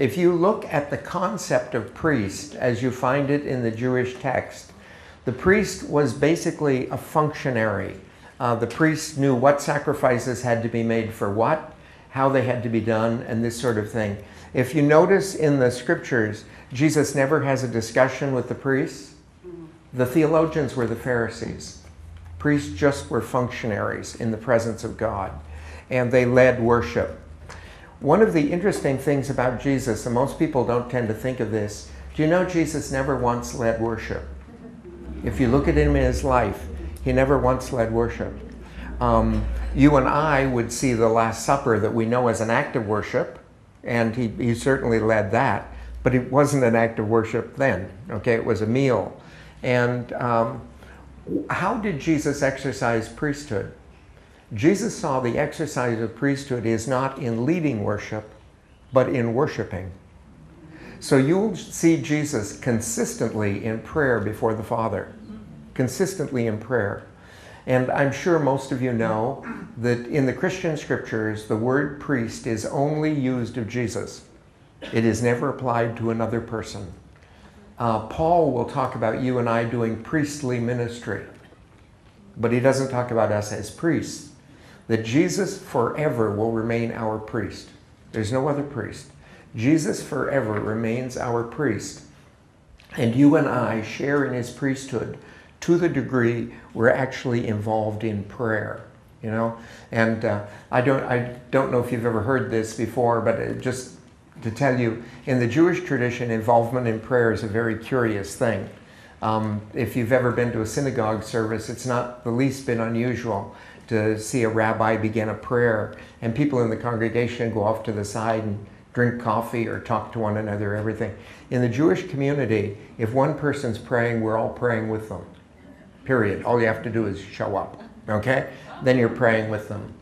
If you look at the concept of priest as you find it in the Jewish text, the priest was basically a functionary. The priest knew what sacrifices had to be made for what, how they had to be done, and this sort of thing. If you notice in the scriptures, Jesus never has a discussion with the priests. The theologians were the Pharisees. Priests just were functionaries in the presence of God, and they led worship. One of the interesting things about Jesus, and most people don't tend to think of this, do you know Jesus never once led worship? If you look at him in his life, he never once led worship. You and I would see the Last Supper that we know as an act of worship, and he certainly led that, but it wasn't an act of worship then, okay? It was a meal. And how did Jesus exercise priesthood? Jesus saw the exercise of priesthood is not in leading worship, but in worshiping. So you'll see Jesus consistently in prayer before the Father, consistently in prayer. And I'm sure most of you know that in the Christian scriptures, the word priest is only used of Jesus. It is never applied to another person. Paul will talk about you and I doing priestly ministry, but he doesn't talk about us as priests. That Jesus forever will remain our priest. There's no other priest. Jesus forever remains our priest. And you and I share in his priesthood to the degree we're actually involved in prayer, you know? And I don't know if you've ever heard this before, but just to tell you, in the Jewish tradition, involvement in prayer is a very curious thing. If you've ever been to a synagogue service, it's not the least bit unusual to see a rabbi begin a prayer and people in the congregation go off to the side and drink coffee or talk to one another, everything. In the Jewish community, if one person's praying, we're all praying with them, period. All you have to do is show up, okay? Then you're praying with them.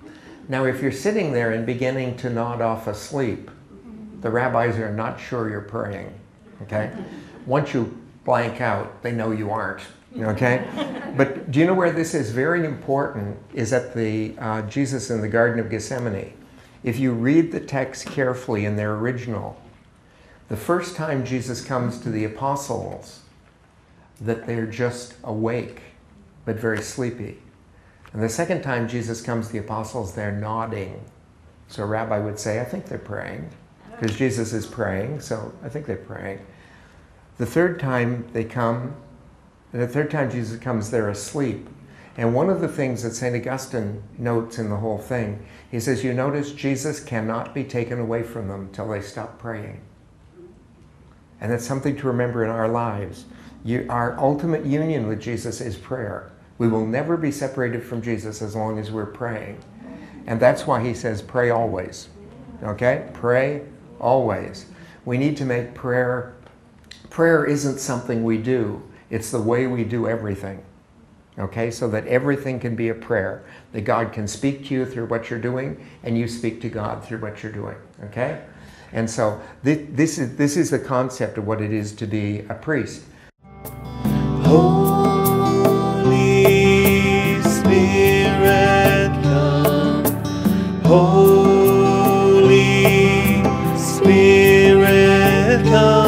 Now, if you're sitting there and beginning to nod off asleep, the rabbis are not sure you're praying, okay? Once you blank out, they know you aren't, okay? But do you know where this is very important is at the Jesus in the Garden of Gethsemane. If you read the text carefully in their original, the first time Jesus comes to the apostles, that they're just awake, but very sleepy. And the second time Jesus comes to the apostles, they're nodding. So a rabbi would say, I think they're praying, because Jesus is praying, so I think they're praying. The third time they come, and the third time Jesus comes, they're asleep. And one of the things that St. Augustine notes in the whole thing, he says, you notice Jesus cannot be taken away from them till they stop praying. And that's something to remember in our lives. Our ultimate union with Jesus is prayer. We will never be separated from Jesus as long as we're praying. And that's why he says, pray always. Okay? Pray always. We need to make prayer. Prayer isn't something we do. It's the way we do everything. Okay? So that everything can be a prayer. That God can speak to you through what you're doing, and you speak to God through what you're doing. Okay? And so this is the concept of what it is to be a priest. Holy Spirit come, Holy Spirit come.